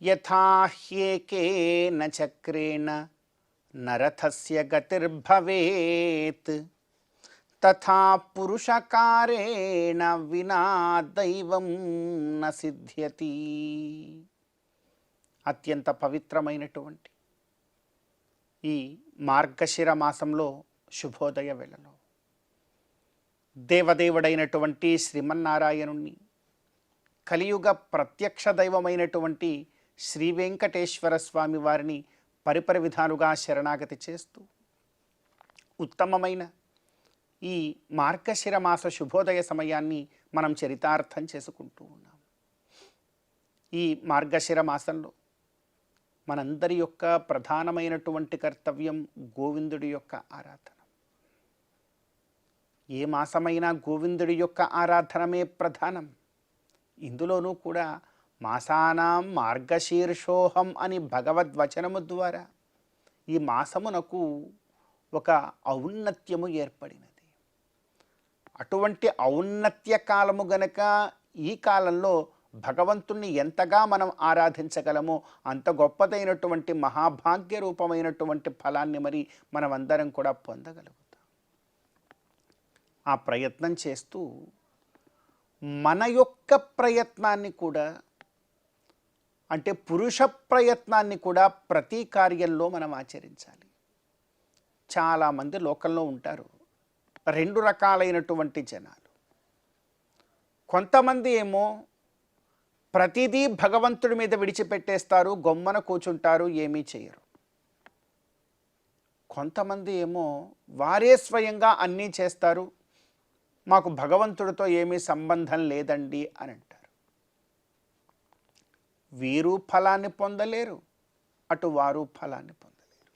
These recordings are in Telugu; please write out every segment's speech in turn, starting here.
యథా హ్యేకేన చక్రేణ నరథస్య గతిర్భవేత్ తథా పురుషకారేణ వినా దైవం న సిద్ధ్యతి. అత్యంత పవిత్రమైనటువంటి ఈ మార్గశిర మాసంలో శుభోదయ వేళలో దేవదేవుడైనటువంటి శ్రీమన్నారాయణుణ్ణి, కలియుగ ప్రత్యక్ష దైవమైనటువంటి శ్రీ వెంకటేశ్వర స్వామి వారిని పరిపరి విధాలుగా శరణాగతి చేస్తూ ఉత్తమమైన ఈ మార్గశిర మాస శుభోదయ సమయాన్ని మనం చరితార్థం చేసుకుంటూ ఉన్నాం. ఈ మార్గశిర మాసంలో మనందరి యొక్క ప్రధానమైనటువంటి కర్తవ్యం గోవిందుడి యొక్క ఆరాధన. ఏ మాసమైనా గోవిందుడి యొక్క ఆరాధనమే ప్రధానం. ఇందులోనూ కూడా మాసానాం మార్గశీర్షోహం అని భగవద్వచనము ద్వారా ఈ మాసమునకు ఒక ఔన్నత్యము ఏర్పడినది. అటువంటి ఔన్నత్య కాలము గనక ఈ కాలంలో భగవంతుణ్ణి ఎంతగా మనం ఆరాధించగలమో అంత గొప్పదైనటువంటి మహాభాగ్య రూపమైనటువంటి ఫలాన్ని మరి మనమందరం కూడా పొందగలుగుతాం. ఆ ప్రయత్నం చేస్తూ మన యొక్క ప్రయత్నాన్ని కూడా, అంటే పురుష ప్రయత్నాన్ని కూడా ప్రతి కార్యంలో మనం ఆచరించాలి. చాలామంది లోకంలో ఉంటారు, రెండు రకాలైనటువంటి జనాలు. కొంతమంది ఏమో ప్రతిదీ భగవంతుడి మీద విడిచిపెట్టేస్తారు, గొమ్మన కూర్చుంటారు, ఏమీ చేయరు. కొంతమంది ఏమో వారే స్వయంగా అన్నీ చేస్తారు, మాకు భగవంతుడితో ఏమీ సంబంధం లేదండి అని అంటారు. వీరు ఫలాన్ని పొందలేరు, అటు వారు ఫలాన్ని పొందలేరు.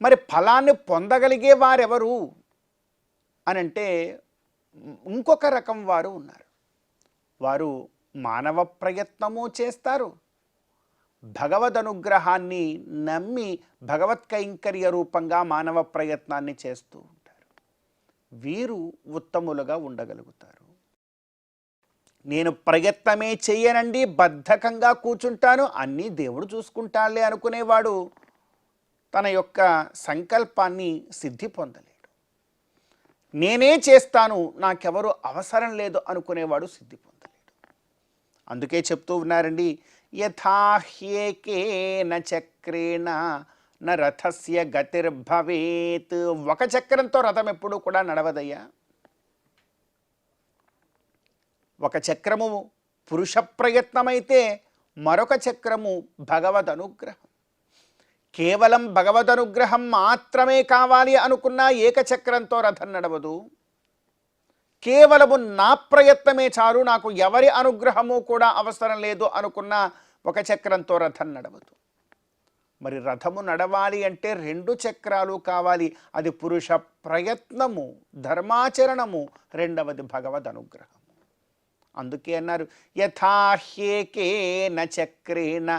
మరి ఫలాన్ని పొందగలిగే వారెవరు అని అంటే ఇంకొక రకం వారు ఉన్నారు. వారు మానవ ప్రయత్నము చేస్తారు, భగవద్ అనుగ్రహాన్ని నమ్మి భగవత్ కైంకర్య రూపంగా మానవ ప్రయత్నాన్ని చేస్తూ ఉంటారు. వీరు ఉత్తములుగా ఉండగలుగుతారు. నేను ప్రయత్నమే చెయ్యనండి, బద్ధకంగా కూర్చుంటాను, అన్నీ దేవుడు చూసుకుంటాలే అనుకునేవాడు తన యొక్క సంకల్పాన్ని సిద్ధి పొందలేడు. నేనే చేస్తాను, నాకెవరు అవసరం లేదు అనుకునేవాడు సిద్ధి పొందలేడు. అందుకే చెప్తూ ఉన్నారండి, యథా హ్యేకేన చక్రేణ న రథస్య గతిర్భవేత్. ఒక చక్రంతో రథం ఎప్పుడూ కూడా నడవదయ్యా. ఒక చక్రము పురుష ప్రయత్నమైతే మరొక చక్రము భగవద్ అనుగ్రహం. కేవలం భగవద్ అనుగ్రహం మాత్రమే కావాలి అనుకున్నా ఏకచక్రంతో రథం నడవదు. కేవలము నా ప్రయత్నమే చాలు, నాకు ఎవరి అనుగ్రహము కూడా అవసరం లేదు అనుకున్నా ఒక చక్రంతో రథం నడవదు. మరి రథము నడవాలి అంటే రెండు చక్రాలు కావాలి. అది పురుష ప్రయత్నము, ధర్మాచరణము, రెండవది భగవద్ అనుగ్రహము. అందుకే అన్నారు, యథా హ్యేకేన చక్రేణ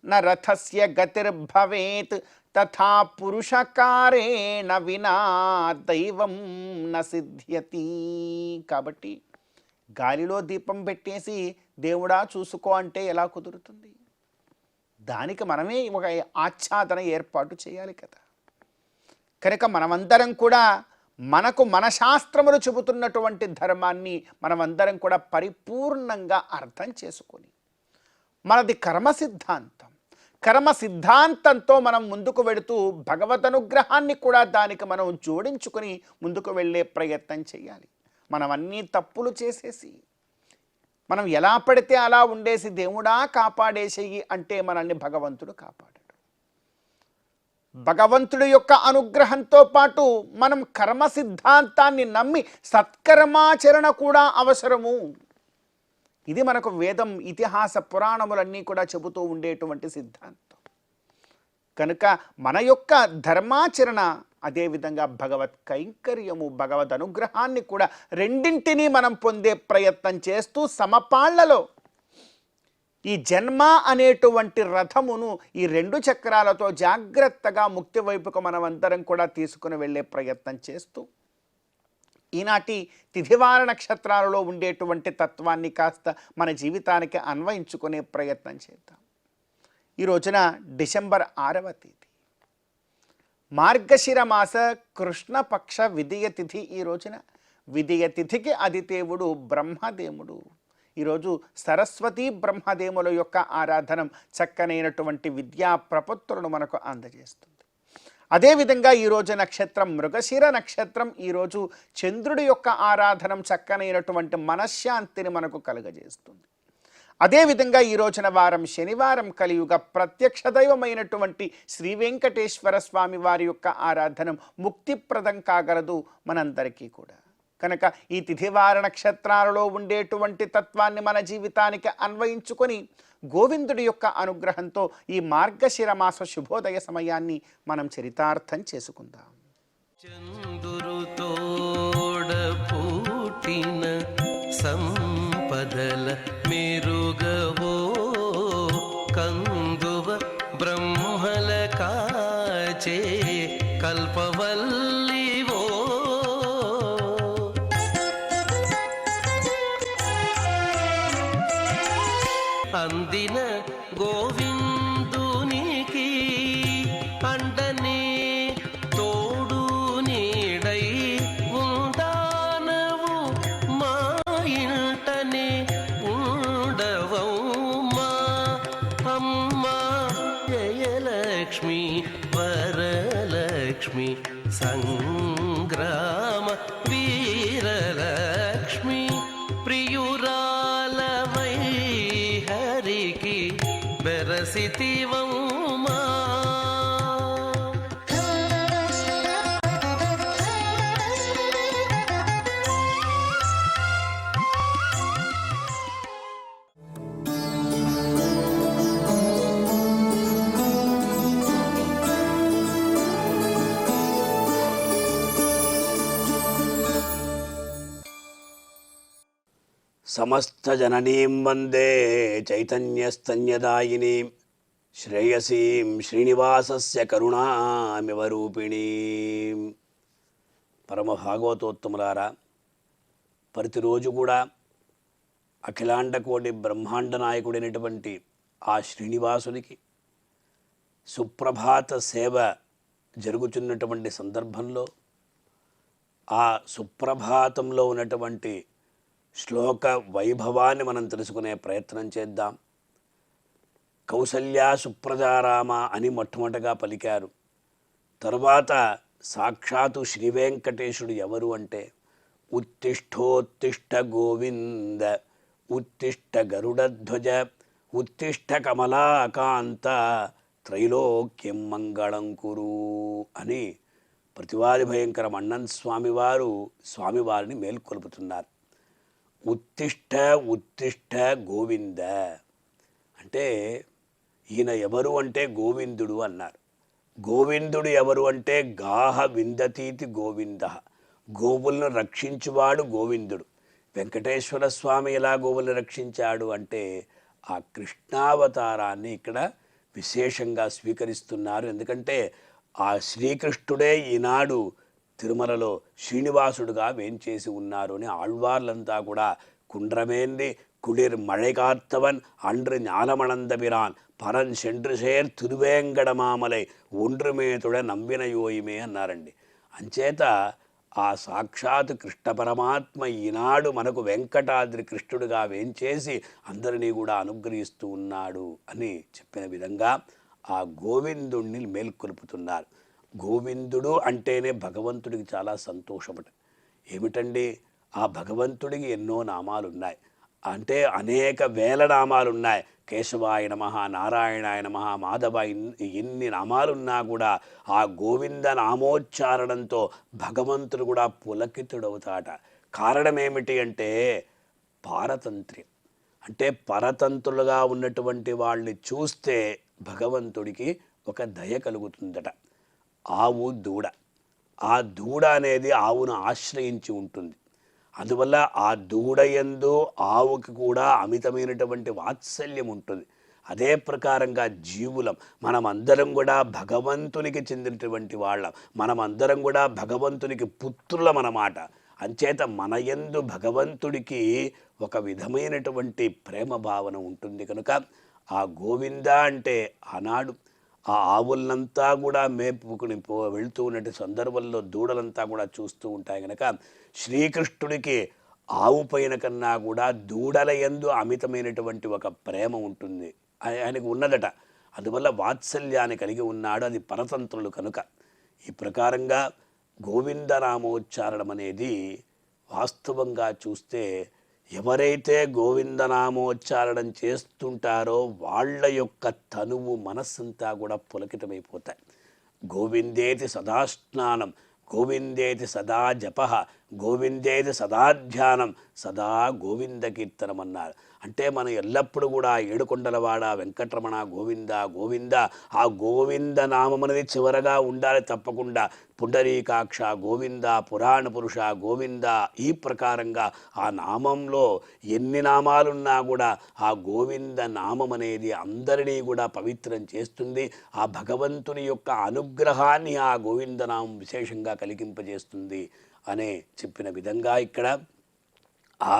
న రథస్య గతిర్భవేత్ తథా పురుషకారేణ వినా దైవం న సిద్ధ్యతి. కాబట్టి గాలిలో దీపం పెట్టేసి దేవుడా చూసుకో అంటే ఎలా కుదురుతుంది? దానికి మనమే ఒక ఆచ్ఛాదన ఏర్పాటు చేయాలి కదా. కనుక మనమందరం కూడా మనకు మన శాస్త్రములు చెబుతున్నటువంటి ధర్మాన్ని మనమందరం కూడా పరిపూర్ణంగా అర్థం చేసుకొని, మనది కర్మ సిద్ధాంతం, కర్మ సిద్ధాంతంతో మనం ముందుకు వెళుతూ భగవద్ అనుగ్రహాన్ని కూడా దానికి మనం జోడించుకొని ముందుకు వెళ్ళే ప్రయత్నం చేయాలి. మనం అన్నీ తప్పులు చేసేసి మనం ఎలా పడితే అలా ఉండేసి దేవుడా కాపాడేసేయి అంటే మనల్ని భగవంతుడు కాపాడాడు. భగవంతుడి యొక్క అనుగ్రహంతో పాటు మనం కర్మ సిద్ధాంతాన్ని నమ్మి సత్కర్మాచరణ కూడా అవసరము. ఇది మనకు వేదం, ఇతిహాస పురాణములన్నీ కూడా చెబుతూ ఉండేటువంటి సిద్ధాంతం. కనుక మన యొక్క ధర్మాచరణ, అదేవిధంగా భగవత్ కైంకర్యము, భగవద్ అనుగ్రహాన్ని కూడా రెండింటినీ మనం పొందే ప్రయత్నం చేస్తూ సమపాళ్లలో ఈ జన్మ అనేటువంటి రథమును ఈ 2 చక్రాలతో జాగ్రత్తగా ముక్తి వైపుకు మనమందరం కూడా తీసుకుని వెళ్ళే ప్రయత్నం చేస్తూ ఈనాటి తిథివార నక్షత్రాలలో ఉండేటువంటి తత్వాన్ని కాస్త మన జీవితానికి అన్వయించుకునే ప్రయత్నం చేద్దాం. ఈ రోజున డిసెంబర్ 6వ తేదీ, మార్గశిర మాస కృష్ణపక్ష విదియ తిథి. ఈ రోజున విదియ తిథికి అధిదేవుడు బ్రహ్మదేవుడు. ఈరోజు సరస్వతీ బ్రహ్మదేవుల యొక్క ఆరాధనం చక్కనైనటువంటి విద్యా ప్రపత్తులను మనకు అందజేస్తుంది. అదేవిధంగా ఈరోజు నక్షత్రం మృగశిర నక్షత్రం. ఈరోజు చంద్రుడి యొక్క ఆరాధనం చక్కనైనటువంటి మనశ్శాంతిని మనకు కలుగజేస్తుంది. అదేవిధంగా ఈ రోజున వారం శనివారం, కలియుగ ప్రత్యక్ష దైవమైనటువంటి శ్రీ వెంకటేశ్వర స్వామి వారి యొక్క ఆరాధనం ముక్తిప్రదం కాగలదు మనందరికీ కూడా. కనుక ఈ తిథివార నక్షత్రాలలో ఉండేటువంటి తత్వాన్ని మన జీవితానికి అన్వయించుకొని గోవిందుడి యొక్క అనుగ్రహంతో ఈ మార్గశిర మాస శుభోదయ సమయాన్ని మనం చరితార్థం చేసుకుందాం. సంపదల మెరుగవో కందువ బ్రహ్మల కాచే కల్పవల్లివో అందిన గోవిందునికి అండనే తోడు నీడై ఉండానవు మా ఇంటనే ఉండవమ్మా అమ్మా జయలక్ష్మి వరలక్ష్మి సంగ్రామ వీరలక్ష్మి ప్రియురాలవై హరికి బెరసితివమ్మా. సమస్తజననీం వందే చైతన్యస్తన్యదాయినీం శ్రేయసీం శ్రీనివాసస్య కరుణామివ రూపిణీం. పరమ భాగవతోత్తములారా, ప్రతిరోజు కూడా అఖిలాండ కోటి బ్రహ్మాండ నాయకుడైనటువంటి ఆ శ్రీనివాసునికి సుప్రభాత సేవ జరుగుతున్నటువంటి సందర్భంలో ఆ సుప్రభాతంలో ఉన్నటువంటి శ్లోక వైభవాన్ని మనం తెలుసుకునే ప్రయత్నం చేద్దాం. కౌసల్యా సుప్రజారామ అని మొట్టమొదటగా పలికారు. తరువాత సాక్షాత్తు శ్రీ వెంకటేశుడు ఎవరు అంటే ఉత్తిష్టోత్తిష్ట గోవింద ఉత్తిష్ట గరుడధ్వజ ఉత్తిష్ట కమలాకాంత త్రైలోక్యం మంగళం కురు అని ప్రతివాది భయంకర మన్నన్ స్వామివారు స్వామివారిని మేల్కొల్పుతున్నారు. ఉత్తిష్ట ఉత్తిష్ట గోవింద అంటే ఈయన ఎవరు అంటే గోవిందుడు అన్నారు. గోవిందుడు ఎవరు అంటే గాహ విందతీతి గోవింద, గోవులను రక్షించువాడు గోవిందుడు. వెంకటేశ్వర స్వామి ఎలా గోవులను రక్షించాడు అంటే ఆ కృష్ణావతారాన్ని ఇక్కడ విశేషంగా స్వీకరిస్తున్నారు. ఎందుకంటే ఆ శ్రీకృష్ణుడే ఈనాడు తిరుమలలో శ్రీనివాసుడుగా వేంచేసి ఉన్నారు అని ఆళ్వార్లంతా కూడా కుండ్రమేంది కుడిర్ మழை காத்தவன் அன்று ஞானமணந்தபிரான் పరన్ సెండ్రుసేర్ తిరువేంగడమామలై ఒండ్రుమేతుడ నంబినయోయిమే అన్నారండి. అంచేత ఆ సాక్షాత్ కృష్ణ పరమాత్మ ఈనాడు మనకు వెంకటాద్రి కృష్ణుడుగా వేంచేసి అందరినీ కూడా అనుగ్రహిస్తూ ఉన్నాడు అని చెప్పిన విధంగా ఆ గోవిందుణ్ణి మేల్కొల్పుతున్నారు. గోవిందుడు అంటేనే భగవంతుడికి చాలా సంతోషపడ. ఏమిటండి, ఆ భగవంతుడికి ఎన్నో నామాలు ఉన్నాయి. అంటే అనేక వేల నామాలు ఉన్నాయి. కేశవాయ నమః, నారాయణాయ నమః, మాధవ, ఎన్ని నామాలున్నా కూడా ఆ గోవింద నామోచ్చారణంతో భగవంతుడు కూడా పులకితుడవుతాట. కారణం ఏమిటి అంటే పారతంత్ర్యం. అంటే పరతంత్రులుగా ఉన్నటువంటి వాళ్ళని చూస్తే భగవంతుడికి ఒక దయ కలుగుతుందట. ఆవు దూడ, ఆ దూడ అనేది ఆవును ఆశ్రయించి ఉంటుంది. అందువల్ల ఆ దూడయందు ఆవుకి కూడా అమితమైనటువంటి వాత్సల్యం ఉంటుంది. అదే ప్రకారంగా జీవులం మనమందరం కూడా భగవంతునికి చెందినటువంటి వాళ్ళం, మనమందరం కూడా భగవంతునికి పుత్రులమన్నమాట. అంచేత మన యందు భగవంతుడికి ఒక విధమైనటువంటి ప్రేమ భావన ఉంటుంది కనుక ఆ గోవింద అంటే ఆనాడు ఆ ఆవులంతా కూడా మేపుకుని వెళుతూ ఉన్నటువంటి సందర్భంలో దూడలంతా కూడా చూస్తూ ఉంటాయి కనుక శ్రీకృష్ణుడికి ఆవు పైన కన్నా కూడా దూడల యందు అమితమైనటువంటి ఒక ప్రేమ ఉంటుంది, ఆయనకు ఉన్నదట. అందువల్ల వాత్సల్యాన్ని కలిగి ఉన్నాడు, అది పరతంత్రులు కనుక. ఈ ప్రకారంగా గోవిందనామోచ్చారణం అనేది వాస్తవంగా చూస్తే ఎవరైతే గోవిందనామోచ్చారణం చేస్తుంటారో వాళ్ళ యొక్క తనువు మనస్సంతా కూడా పులకితమైపోతాయి. గోవిందేతి సదా స్నానం, గోవిందేతి సదా జప, గోవిందేతి సదా ధ్యానం, సదా గోవింద కీర్తనం అన్నారు. అంటే మనం ఎల్లప్పుడూ కూడా ఏడుకొండలవాడ వెంకటరమణ గోవింద గోవింద, ఆ గోవింద నామం అనేది చివరగా ఉండాలి తప్పకుండా. పుండరీకాక్ష గోవింద, పురాణ పురుష గోవింద, ఈ ప్రకారంగా ఆ నామంలో ఎన్ని నామాలున్నా కూడా ఆ గోవింద నామం అనేది అందరినీ కూడా పవిత్రం చేస్తుంది. ఆ భగవంతుని యొక్క అనుగ్రహాన్ని ఆ గోవిందనామం విశేషంగా కలిగింపజేస్తుంది అనే చెప్పిన విధంగా ఇక్కడ ఆ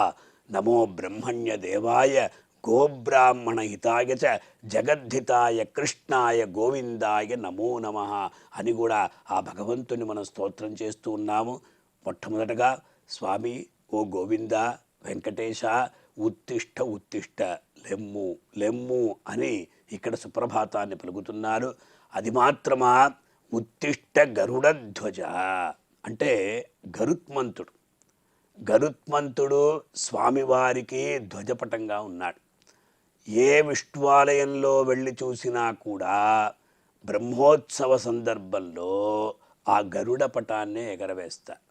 నమో బ్రహ్మణ్య దేవాయ గోబ్రాహ్మణ హితాయ చ జగద్ధితాయ కృష్ణాయ గోవిందాయ నమో నమః అని కూడా ఆ భగవంతుని మనం స్తోత్రం చేస్తూ ఉన్నాము. మొట్టమొదటగా స్వామి ఓ గోవింద వెంకటేశ ఉత్తిష్ట ఉత్తిష్ట, లెమ్ము లెమ్ము అని ఇక్కడ సుప్రభాతాన్ని పలుకుతున్నారు. అది మాత్రమా, ఉత్తిష్ట గరుడధ్వజ అంటే గరుత్మంతుడు. గరుత్మంతుడు స్వామివారికి ధ్వజపటంగా ఉన్నాడు. ఏ విష్ణువాలయంలో వెళ్ళి చూసినా కూడా బ్రహ్మోత్సవ సందర్భంలో ఆ గరుడ పటాన్నే ఎగరవేస్తారు.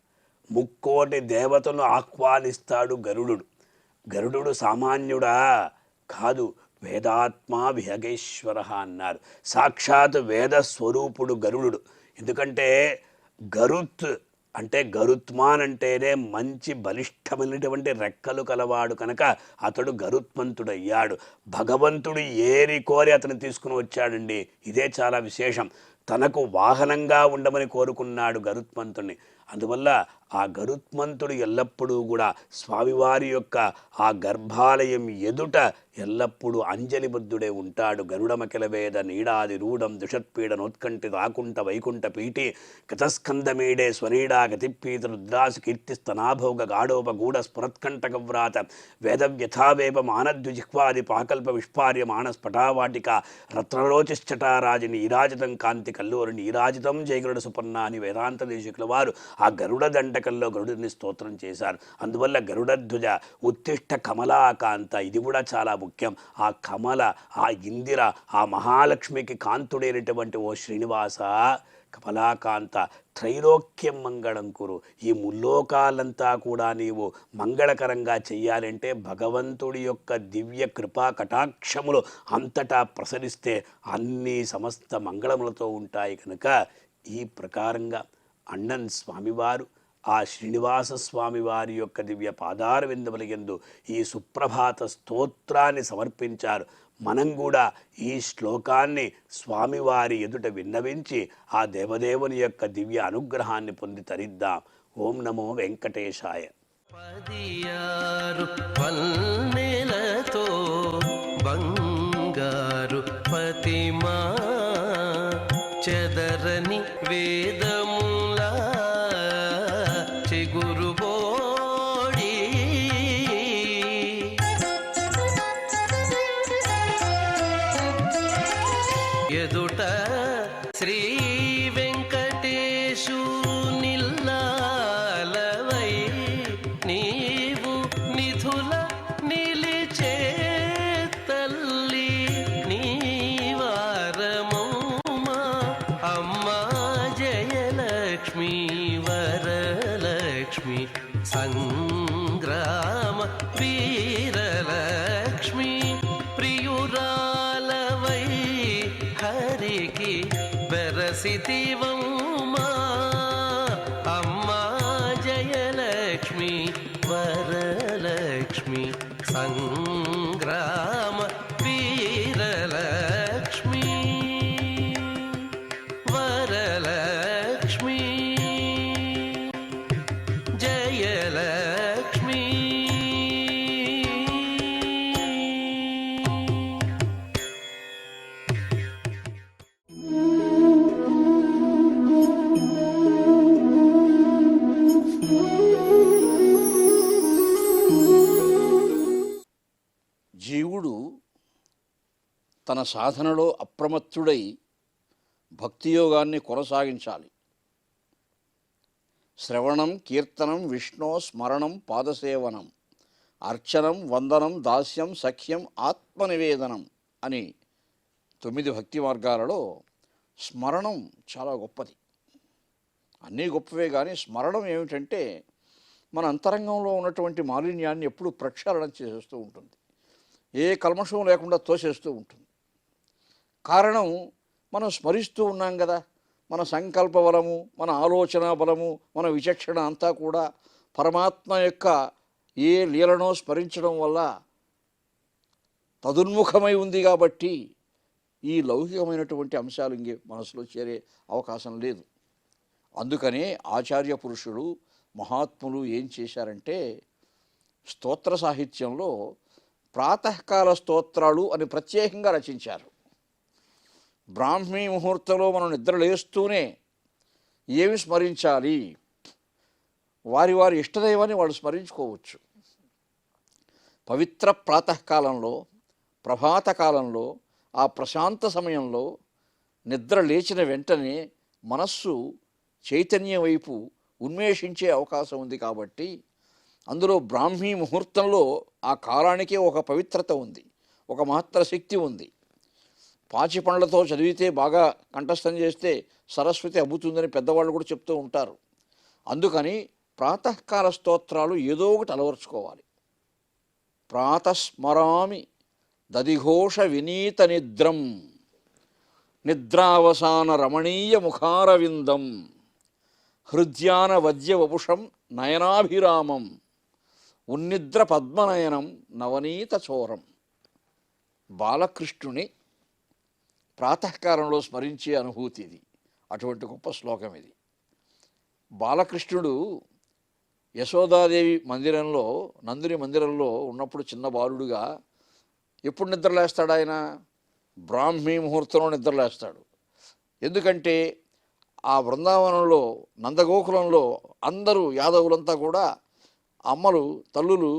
ముక్కోటి దేవతను ఆహ్వానిస్తాడు గరుడు. గరుడు సామాన్యుడా కాదు, వేదాత్మా విహగేశ్వర అన్నారు. సాక్షాత్ వేద స్వరూపుడు గరుడు. ఎందుకంటే గరుత్ అంటే గరుత్మాన్ అంటేనే మంచి బలిష్టమైనటువంటి రెక్కలు కలవాడు కనుక అతడు గరుత్మంతుడయ్యాడు. భగవంతుడు ఏరి కోరి అతను తీసుకుని వచ్చాడండి. ఇదే చాలా విశేషం. తనకు వాహనంగా ఉండమని కోరుకున్నాడు గరుత్మంతుడిని. అందువల్ల ఆ గరుత్మంతుడు ఎల్లప్పుడూ కూడా స్వామివారి యొక్క ఆ గర్భాలయం ఎదుట ఎల్లప్పుడూ అంజలిబద్ధుడే ఉంటాడు. గరుడమకిలవేద నీడాది రూఢం దుషత్పీడనోత్కంఠి రాకుంట వైకుంఠ పీఠి కథస్కందమీడే స్వనీడా గతిప్పీత రుద్రాసు కీర్తిస్తనాభోగ గాఢోపగూఢ స్ఫురత్కంఠకవ్రాత వేదవ్యథావేప మానద్విజిహ్వాది పాకల్ప విష్పార్య మానస్ఫటావాటిక రత్నరోచిశ్చటారాజి నీరాజితం కాంతి కల్లూరి నీరాజితం జయగరుడ సుపర్ణ అని వేదాంత దేశికుల వారు ఆ గరుడ దండకంలో గరుడిని స్తోత్రం చేశారు. అందువల్ల గరుడధ్వజ ఉత్తిష్ట కమలాకాంత, ఇది కూడా చాలా ముఖ్యం. ఆ కమల, ఆ ఇందిర, ఆ మహాలక్ష్మికి కాంతుడైనటువంటి ఓ శ్రీనివాస కమలాకాంత త్రైలోక్యం మంగళం కురు. ఈ ముల్లోకాలంతా కూడా నీవు మంగళకరంగా చెయ్యాలంటే భగవంతుడి యొక్క దివ్య కృపా కటాక్షములు అంతటా ప్రసరిస్తే అన్ని సమస్త మంగళములతో ఉంటాయి కనుక ఈ ప్రకారంగా అಣ್ಣన్ స్వామివారు ఆ శ్రీనివాస స్వామివారి యొక్క దివ్య పాదార విందములయందు ఈ సుప్రభాత స్తోత్రాన్ని సమర్పించారు. మనం కూడా ఈ శ్లోకాన్ని స్వామివారి ఎదుట విన్నవించి ఆ దేవదేవుని యొక్క దివ్య అనుగ్రహాన్ని పొంది తరిద్దాం. ఓం నమో వెంకటేశాయ. 16 పల్లెలతో బంగారు పతిమా చెదరని వేదముల చిగురు బోడి ఎదుట శ్రీ వెంకటేశు నిల్లాలవై నీవు నిధుల నిలిచే తల్లి నీవారమౌమా అమ్మా జయలక్ష్మి వరలక్ష్మి సంగ్రామ వీరలక్ష్మి ప్రియురాలవై హరికి వెరసితివమ్మా అమ్మా జయలక్ష్మి వరలక్ష్మి సంగ్రామ వీరలక్ష్మి వరలక్ష్మి జయలక్ష్మి. జీవుడు తన సాధనలో అప్రమత్తుడై భక్తియోగాన్ని కొనసాగించాలి. శ్రవణం, కీర్తనం, విష్ణో స్మరణం, పాదసేవనం, అర్చనం, వందనం, దాస్యం, సఖ్యం, ఆత్మనివేదనం అని 9 భక్తి మార్గాలలో స్మరణం చాలా గొప్పది. అన్నీ గొప్పవే, కానీ స్మరణం ఏమిటంటే మన అంతరంగంలో ఉన్నటువంటి మాలిన్యాన్ని ఎప్పుడూ ప్రక్షాళన చేసేస్తూ ఉంటుంది, ఏ కల్మషం లేకుండా తోసేస్తూ ఉంటుంది. కారణం, మనం స్మరిస్తూ ఉన్నాం కదా. మన సంకల్ప బలము, మన ఆలోచన బలము, మన విచక్షణ అంతా కూడా పరమాత్మ యొక్క ఏ లీలనో స్మరించడం వల్ల తదున్ముఖమై ఉంది. కాబట్టి ఈ లౌకికమైనటువంటి అంశాలు ఇంకే మనసులో చేరే అవకాశం లేదు. అందుకనే ఆచార్య పురుషులు, మహాత్ములు ఏం చేశారంటే స్తోత్ర సాహిత్యంలో ప్రాతకాల స్తోత్రాలు అని ప్రత్యేకంగా రచించారు. బ్రాహ్మీ ముహూర్తంలో మనం నిద్రలేస్తూనే ఏమి స్మరించాలి, వారి వారి ఇష్టదైవాన్ని వాళ్ళు స్మరించుకోవచ్చు. పవిత్ర ప్రాతకాలంలో, ప్రభాత కాలంలో, ఆ ప్రశాంత సమయంలో నిద్ర లేచిన వెంటనే మనస్సు చైతన్యం వైపు ఉన్మేషించే అవకాశం ఉంది. కాబట్టి అందులో బ్రాహ్మీ ముహూర్తంలో ఆ కాలానికే ఒక పవిత్రత ఉంది, ఒక మహత్తర శక్తి ఉంది. పాచి పండ్లతో చదివితే, బాగా కంఠస్థం చేస్తే సరస్వతి అబ్బుతుందని పెద్దవాళ్ళు కూడా చెప్తూ ఉంటారు. అందుకని ప్రాతకాల స్తోత్రాలు ఏదో ఒకటి అలవర్చుకోవాలి. ప్రాతస్మరామి దదిఘోష వినీత నిద్రం, నిద్రావసాన రమణీయ ముఖారవిందం, హృద్యాన వద్య వపుషం నయనాభిరామం, ఉన్నిద్ర పద్మనయనం నవనీత చోరం. బాలకృష్ణుని ప్రాతకాలంలో స్మరించే అనుభూతి ఇది. అటువంటి గొప్ప శ్లోకం ఇది. బాలకృష్ణుడు యశోదాదేవి మందిరంలో, నందుని మందిరంలో ఉన్నప్పుడు చిన్న బాలుడుగా ఎప్పుడు నిద్రలేస్తాడు ఆయన? బ్రాహ్మీ ముహూర్తంలో నిద్రలేస్తాడు. ఎందుకంటే ఆ బృందావనంలో, నందగోకులంలో అందరూ యాదవులంతా కూడా అమ్మలు, తల్లులు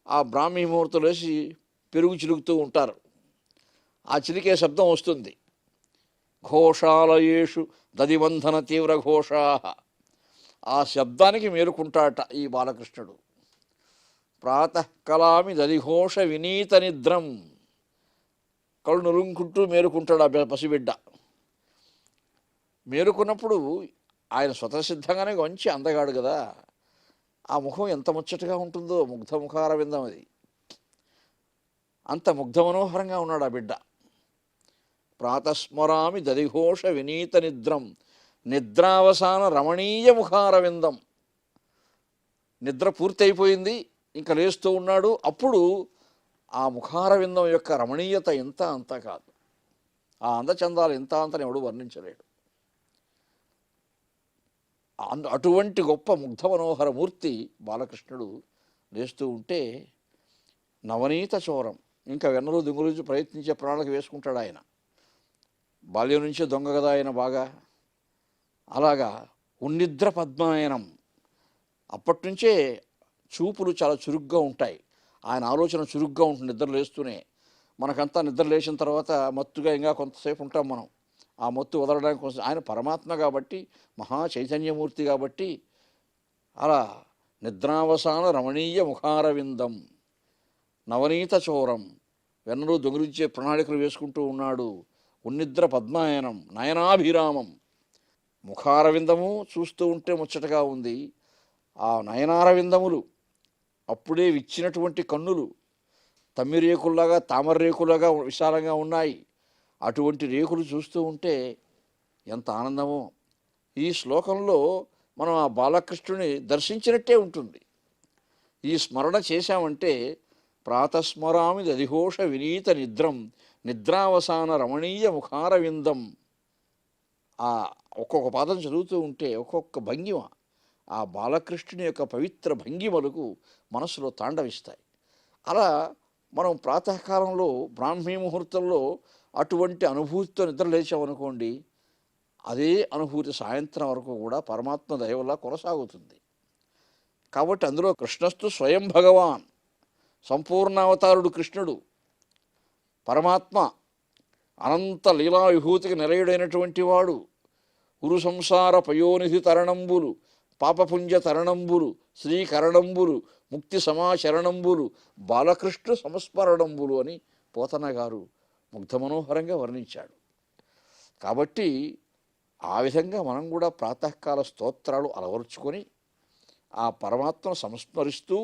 ఆ బ్రాహ్మీ ముహూర్తం వేసి పెరుగు చిలుకుతూ ఉంటారు. ఆ చిలికే శబ్దం వస్తుంది. ఘోషాలయేషు దదిబంధన తీవ్ర ఘోషా. ఆ శబ్దానికి మేలుకుంటాట ఈ బాలకృష్ణుడు. ప్రాతఃకలామి దదిఘోష వినీత నిద్రం. కళ్ళు నురుంకుంటూ మేలుకుంటాడు ఆ పసిబిడ్డ. మేలుకున్నప్పుడు ఆయన స్వతసిద్ధంగానే మంచి అందగాడు కదా. ఆ ముఖం ఎంత ముచ్చటగా ఉంటుందో, ముగ్ధ ముఖార విందం అది. అంత ముగ్ధ మనోహరంగా ఉన్నాడు ఆ బిడ్డ. ప్రాతస్మరామి దదిఘోష వినీత నిద్రం, నిద్రావసాన రమణీయ ముఖారవిందం. నిద్ర పూర్తయిపోయింది, ఇంకా లేస్తూ ఉన్నాడు. అప్పుడు ఆ ముఖారవిందం యొక్క రమణీయత ఇంత అంత కాదు. ఆ అందచందాలు ఇంత అంతని ఎవడు వర్ణించలేడు. అటువంటి గొప్ప ముగ్ధ మనోహర మూర్తి బాలకృష్ణుడు లేస్తూ ఉంటే నవనీత చోరం. ఇంకా వెన్నలు దింగులు ప్రయత్నించే ప్రణాళిక వేసుకుంటాడు ఆయన. బాల్యం నుంచే దొంగ కదా ఆయన బాగా. అలాగా ఉన్నిద్ర పద్మనయనం. అప్పటి నుంచే చూపులు చాలా చురుగ్గా ఉంటాయి. ఆయన ఆలోచన చురుగ్గా ఉంటుంది నిద్ర లేస్తూనే. మనకంతా నిద్ర లేచిన తర్వాత మత్తుగా ఇంకా కొంతసేపు ఉంటాం మనం. ఆ మత్తు వదలడానికి కోసం ఆయన పరమాత్మ కాబట్టి, మహా చైతన్యమూర్తి కాబట్టి అలా నిద్రావసాన రమణీయ ముఖారవిందం నవనీత చోరం. వెన్నలు దొంగిలించే ప్రణాళికలు వేసుకుంటూ ఉన్నాడు. ఉన్నిద్ర పద్మాయనం నయనాభిరామం. ముఖారవిందము చూస్తూ ఉంటే ముచ్చటగా ఉంది. ఆ నయనారవిందములు, అప్పుడే విచ్చినటువంటి కన్నులు తమ్మి రేకుల్లాగా, తామర రేకులాగా విశాలంగా ఉన్నాయి. అటువంటి రేకులు చూస్తూ ఉంటే ఎంత ఆనందమో! ఈ శ్లోకంలో మనం ఆ బాలకృష్ణుని దర్శించినట్టే ఉంటుంది. ఈ స్మరణ చేశామంటే ప్రాతస్మరామి దధిఘోష వినీత నిద్రం నిద్రావసాన రమణీయ ముఖారవిందం. ఆ ఒక్కొక్క పాదం చదువుతూ ఉంటే ఒక్కొక్క భంగిమ ఆ బాలకృష్ణుని యొక్క పవిత్ర భంగిమలకు మనసులో తాండవిస్తాయి. అలా మనం ప్రాతకాలంలో బ్రాహ్మీ ముహూర్తంలో అటువంటి అనుభూతితో నిద్ర లేచామనుకోండి, అదే అనుభూతి సాయంత్రం వరకు కూడా పరమాత్మ దయ వల్ల కొనసాగుతుంది. కాబట్టి అందులో కృష్ణస్తు స్వయం భగవాన్, సంపూర్ణావతారుడు కృష్ణుడు పరమాత్మ, అనంత లీలా విభూతికి నిలయుడైనటువంటి వాడు. ఉరు సంసార పయోనిధి తరణంబులు, పాపపుంజ తరణంబులు, శ్రీకరణంబులు, ముక్తి సమాచరణంబులు, బాలకృష్ణ సంస్మరణంబులు అని పోతన గారు ముగ్ధమనోహరంగా వర్ణించాడు. కాబట్టి ఆ విధంగా మనం కూడా ప్రాతకాల స్తోత్రాలు అలవరుచుకొని ఆ పరమాత్మను సంస్మరిస్తూ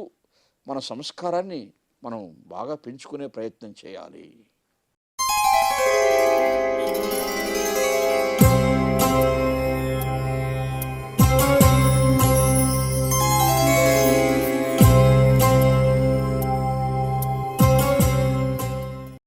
మన సంస్కారాన్ని మనం బాగా పెంచుకునే ప్రయత్నం చేయాలి.